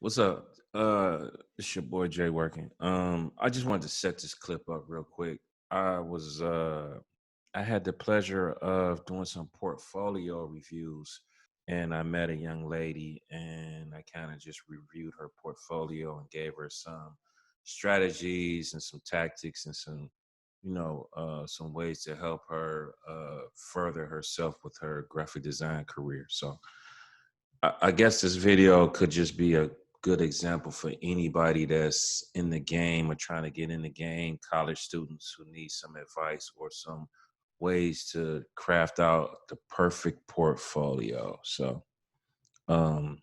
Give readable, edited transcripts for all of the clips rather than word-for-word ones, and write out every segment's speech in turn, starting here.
What's up? It's your boy Jay working. I just wanted to set this clip up real quick. I was I had the pleasure of doing some portfolio reviews and I met a young lady and I kind of just reviewed her portfolio and gave her some strategies and some tactics and some ways to help her further herself with her graphic design career. So I guess this video could just be a good example for anybody that's in the game or trying to get in the game, college students who need some advice or some ways to craft out the perfect portfolio. So, um,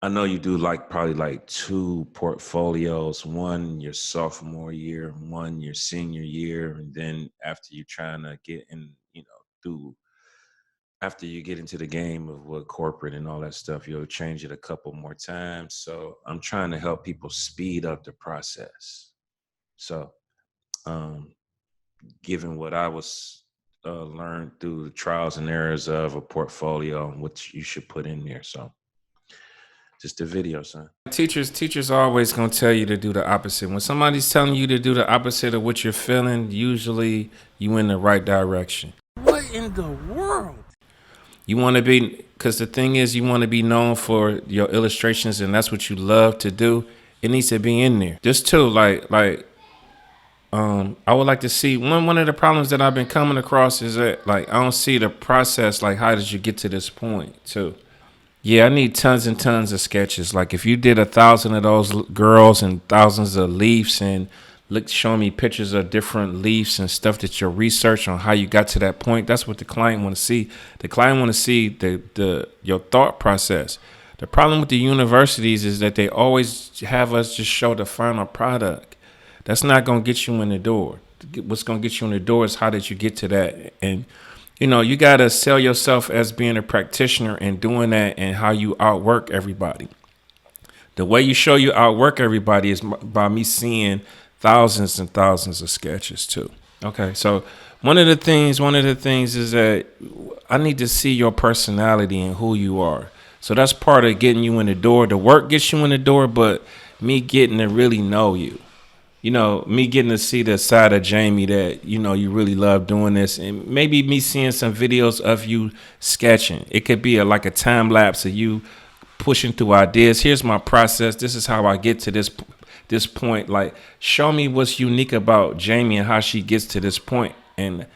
I know you do like probably like two portfolios, one your sophomore year, one your senior year, and then after you're trying to get in, through after you get into the game of what corporate and all that stuff, you'll change it a couple more times. So I'm trying to help people speed up the process. So, um, given what I was learned through the trials and errors of a portfolio and what you should put in there. So, just a video, son. Teachers are always gonna tell you to do the opposite. When somebody's telling you to do the opposite of what you're feeling, usually you in the right direction. What in the world? You want to be, because the thing is, you want to be known for your illustrations, and that's what you love to do. It needs to be in there. Just too, I would like to see one of the problems that I've been coming across is that like I don't see the process. Like, how did you get to this point too? Yeah, I need tons and tons of sketches. Like if you did 1,000 of those girls and thousands of leaves and look showing me pictures of different leaves and stuff that your research on how you got to that point, that's what the client want to see. The client want to see the your thought process. The problem with the universities is that they always have us just show the final product. That's not going to get you in the door. What's going to get you in the door is how did you get to that? And you got to sell yourself as being a practitioner and doing that and how you outwork everybody. The way you show you outwork everybody is by me seeing thousands and thousands of sketches too. Okay, so one of the things is that I need to see your personality and who you are. So that's part of getting you in the door. The work gets you in the door, but me getting to really know you, me getting to see the side of Jamie that, you really love doing this, and maybe me seeing some videos of you sketching. It could be like a time lapse of you pushing through ideas. Here's my process. This is how I get to this point. Like, show me what's unique about Jamie and how she gets to this point, and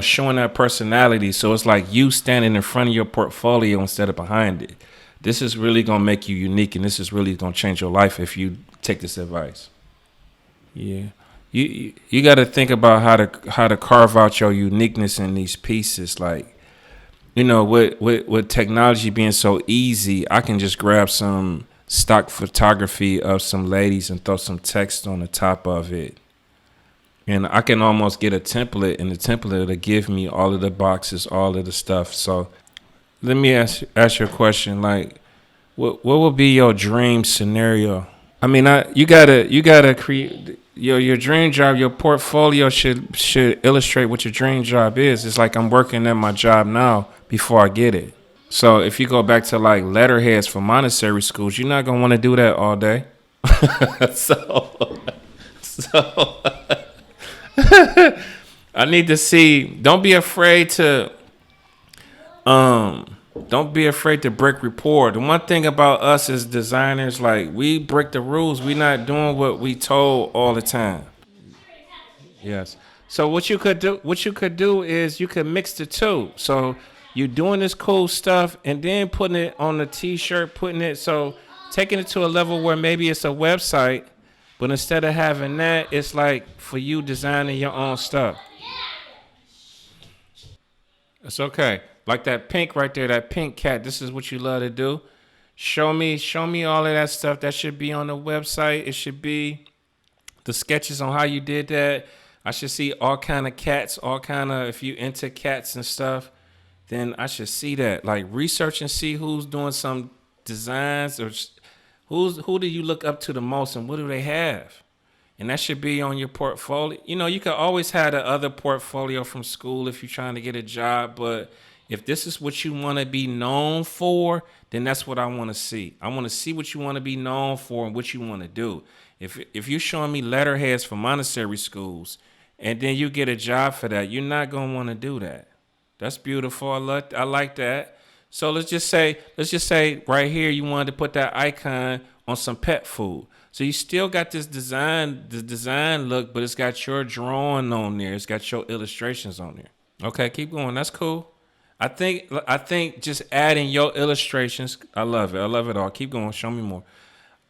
showing that personality. So it's like you standing in front of your portfolio instead of behind it. This is really gonna make you unique, and this is really gonna change your life if you take this advice. Yeah. You got to think about how to carve out your uniqueness in these pieces. Like, with technology being so easy, I can just grab some stock photography of some ladies and throw some text on the top of it. And I can almost get a template, and the template will give me all of the boxes, all of the stuff. So let me ask you a question. Like, what would be your dream scenario? I mean, you gotta create your dream job. Your portfolio should illustrate what your dream job is. It's like I'm working at my job now before I get it. So if you go back to like letterheads for Montessori schools, you're not gonna want to do that all day. so so I need to see. Don't be afraid to break rapport. The one thing about us as designers, like we break the rules. We not doing what we told all the time. Yes. So what you could do is you could mix the two. So you're doing this cool stuff and then putting it on a t-shirt, taking it to a level where maybe it's a website, but instead of having that, it's like for you designing your own stuff. It's okay. Like that pink right there, that pink cat. This is what you love to do. Show me all of that stuff. That should be on the website. It should be the sketches on how you did that. I should see all kind of cats, all kind of if you into cats and stuff, then I should see that. Like research and see who's doing some designs or who do you look up to the most and what do they have? And that should be on your portfolio. You could always have the other portfolio from school if you're trying to get a job, but If this is what you want to be known for, then that's what I want to see. I want to see what you want to be known for and what you want to do. If you're showing me letterheads for Montessori schools and then you get a job for that, you're not gonna want to do that. That's beautiful. I like that. So let's just say right here you wanted to put that icon on some pet food. So you still got the design look, but it's got your drawing on there. It's got your illustrations on there. Okay, keep going. That's cool. I think just adding your illustrations. I love it. I love it all. Keep going. Show me more.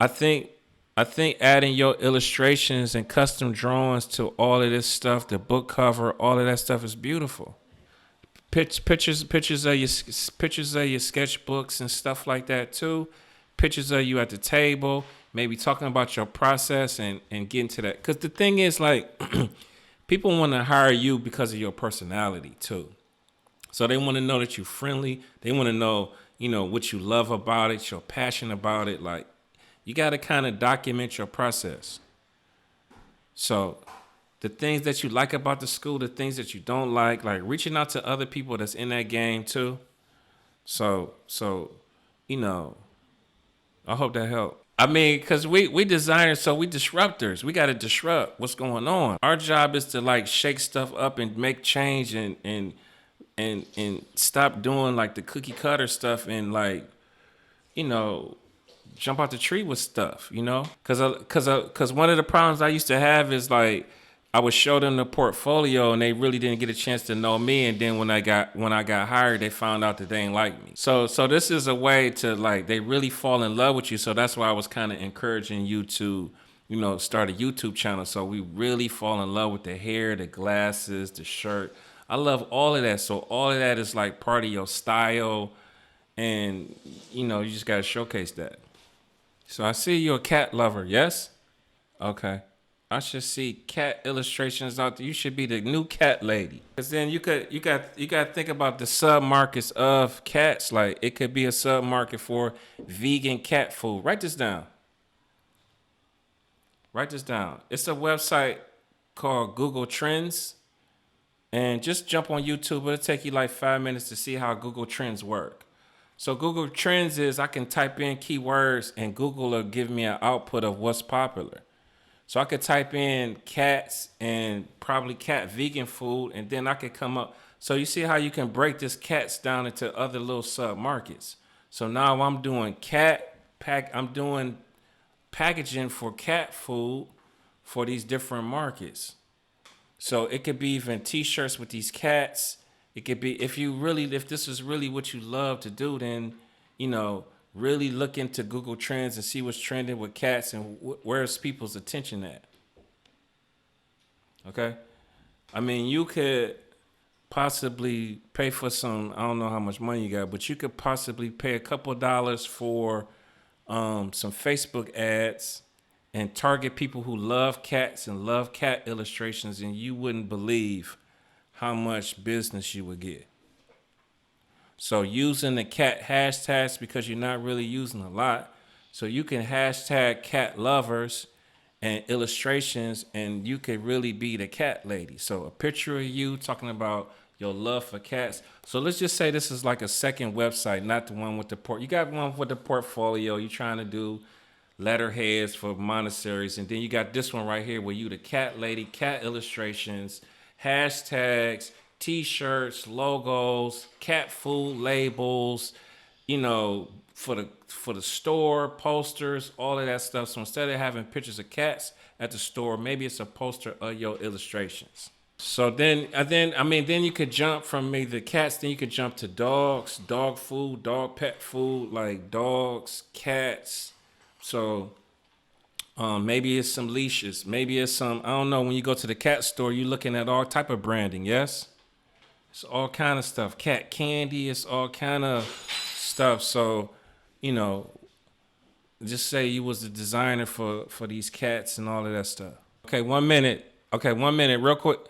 I think I think adding your illustrations and custom drawings to all of this stuff, the book cover, all of that stuff is beautiful. Pictures of your sketchbooks and stuff like that too. Pictures of you at the table, maybe talking about your process and getting to that. Because the thing is, like, people want to hire you because of your personality too. So they want to know that you're friendly. They want to know, what you love about it, your passion about it. Like, you got to kind of document your process. So the things that you like about the school, the things that you don't like reaching out to other people that's in that game too. So I hope that helped. I mean, because we designers, so we disruptors. We got to disrupt what's going on. Our job is to shake stuff up and make change and stop doing the cookie cutter stuff and jump out the tree with stuff, because one of the problems I used to have is I would show them the portfolio and they really didn't get a chance to know me, and then when I got hired, they found out that they ain't like me. So this is a way to they really fall in love with you. So that's why I was kind of encouraging you to start a YouTube channel, so we really fall in love with the hair, the glasses, the shirt. I love all of that. So all of that is part of your style, and you just gotta showcase that. So I see you're a cat lover, yes? Okay. I should see cat illustrations out there. You should be the new cat lady. Cause then you got to think about the sub markets of cats. Like, it could be a sub market for vegan cat food. Write this down. It's a website called Google Trends. And just jump on YouTube. It'll take you 5 minutes to see how Google Trends work. So Google Trends is I can type in keywords and Google will give me an output of what's popular. So I could type in cats and probably cat vegan food, and then I could come up. So you see how you can break this cats down into other little sub markets. So now I'm doing I'm doing packaging for cat food for these different markets. So it could be even t-shirts with these cats. It could be, if this is really what you love to do, then, really look into Google Trends and see what's trending with cats and where's people's attention at. Okay? I mean, you could possibly pay for some, I don't know how much money you got, but you could possibly pay a couple of dollars for some Facebook ads and target people who love cats and love cat illustrations, and you wouldn't believe how much business you would get. So using the cat hashtags, because you're not really using a lot, so you can hashtag cat lovers and illustrations, and you could really be the cat lady. So a picture of you talking about your love for cats. So let's just say this is a second website, not the one with the you got one with the portfolio. You're trying to do letterheads for Montessori's, and then you got this one right here where you the cat lady, cat illustrations, hashtags, t-shirts, logos, cat food labels, for the store, posters, all of that stuff. So instead of having pictures of cats at the store, maybe it's a poster of your illustrations. So then you could jump from maybe the cats, then you could jump to dogs, dog food, dog pet food, like dogs, cats. So maybe it's some leashes. Maybe it's some, I don't know, when you go to the cat store, you're looking at all type of branding, yes? It's all kind of stuff. Cat candy, it's all kind of stuff. So, just say you was the designer for these cats and all of that stuff. Okay, 1 minute. Okay, 1 minute, real quick.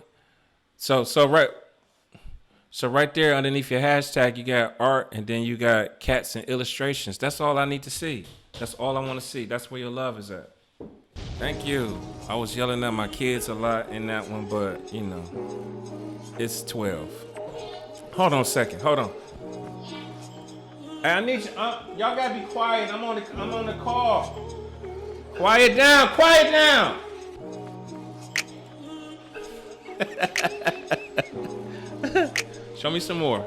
So right there underneath your hashtag, you got art, and then you got cats and illustrations. That's all I need to see. That's all I want to see. That's where your love is at. Thank you. I was yelling at my kids a lot in that one, but it's 12. Hold on a second. Hold on. Hey, I need you. Y'all gotta be quiet. I'm on the call. Quiet down. Quiet down. Show me some more.